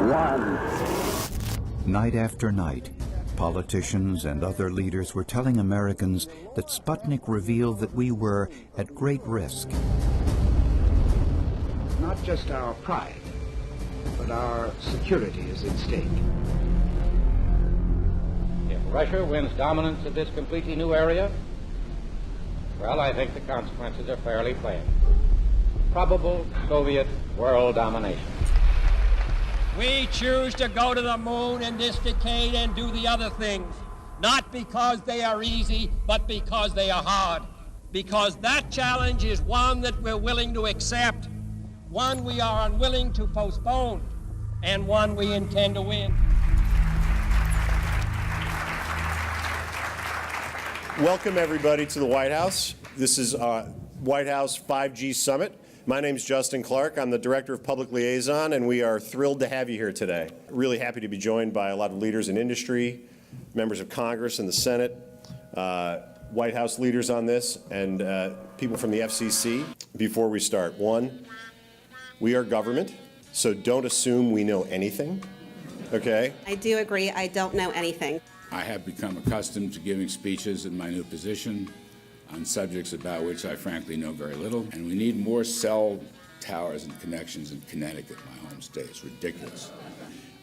one. Night after night, politicians and other leaders were telling Americans that Sputnik revealed that we were at great risk. Not just our pride, but our security is at stake. If Russia wins dominance of this completely new area, well, I think the consequences are fairly plain. Probable Soviet world domination. We choose to go to the moon in this decade and do the other things, not because they are easy, but because they are hard. Because that challenge is one that we're willing to accept, one we are unwilling to postpone, and one we intend to win. Welcome, everybody, to the White House. This is White House 5G Summit. My name is Justin Clark. I'm the Director of Public Liaison, and we are thrilled to have you here today. Really happy to be joined by a lot of leaders in industry, members of Congress and the Senate, White House leaders on this, and people from the FCC. Before we start, one, we are government, so don't assume we know anything, okay? I do agree. I don't know anything. I have become accustomed to giving speeches in my new position on subjects about which I frankly know very little, and we need more cell towers and connections in Connecticut, my home state. It's ridiculous.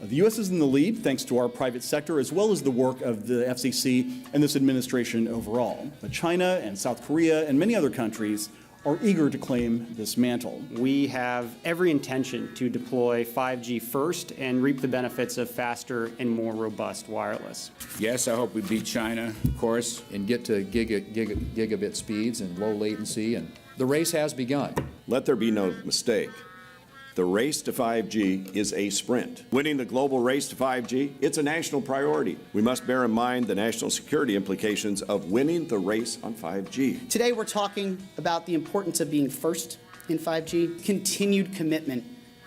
The U.S. is in the lead thanks to our private sector as well as the work of the FCC and this administration overall. But China and South Korea and many other countries are eager to claim this mantle. We have every intention to deploy 5G first and reap the benefits of faster and more robust wireless. Yes, I hope we beat China, of course. And get to gigabit speeds and low latency, and the race has begun. Let there be no mistake. The race to 5G is a sprint. Winning the global race to 5G, it's a national priority. We must bear in mind the national security implications of winning the race on 5G. Today we're talking about the importance of being first in 5G, continued commitment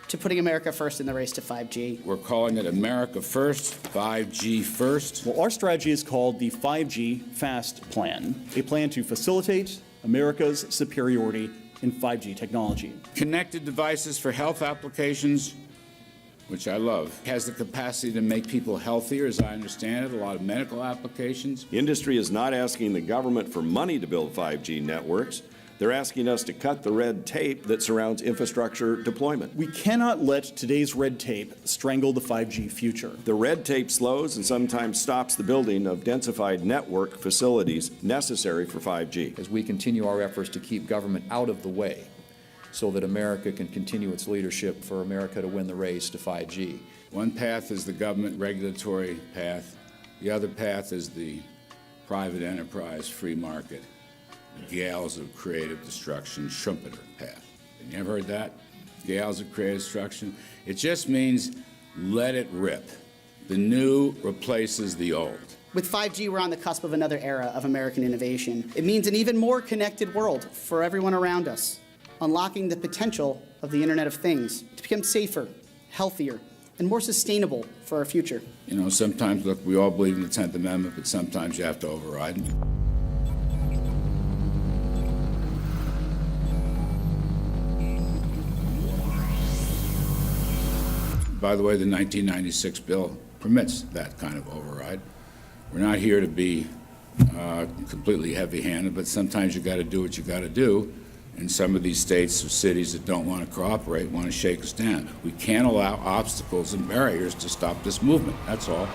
to putting America first in the race to 5G. We're calling it America First, 5G First. Well, our strategy is called the 5G FAST Plan, a plan to facilitate America's superiority in 5G technology. Connected devices for health applications, which I love, has the capacity to make people healthier, as I understand it, a lot of medical applications. The industry is not asking the government for money to build 5G networks. They're asking us to cut the red tape that surrounds infrastructure deployment. We cannot let today's red tape strangle the 5G future. The red tape slows and sometimes stops the building of densified network facilities necessary for 5G. As we continue our efforts to keep government out of the way so that America can continue its leadership for America to win the race to 5G. One path is the government regulatory path. The other path is the private enterprise free market. Gales of creative destruction, Schumpeter path. You ever heard that? Gales of creative destruction? It just means let it rip. The new replaces the old. With 5G, we're on the cusp of another era of American innovation. It means an even more connected world for everyone around us, unlocking the potential of the Internet of Things to become safer, healthier, and more sustainable for our future. You know, sometimes, look, we all believe in the 10th Amendment, but sometimes you have to override it. By the way, the 1996 bill permits that kind of override. We're not here to be completely heavy-handed, but sometimes you got to do what you got to do. And some of these states or cities that don't want to cooperate want to shake us down. We can't allow obstacles and barriers to stop this movement. That's all.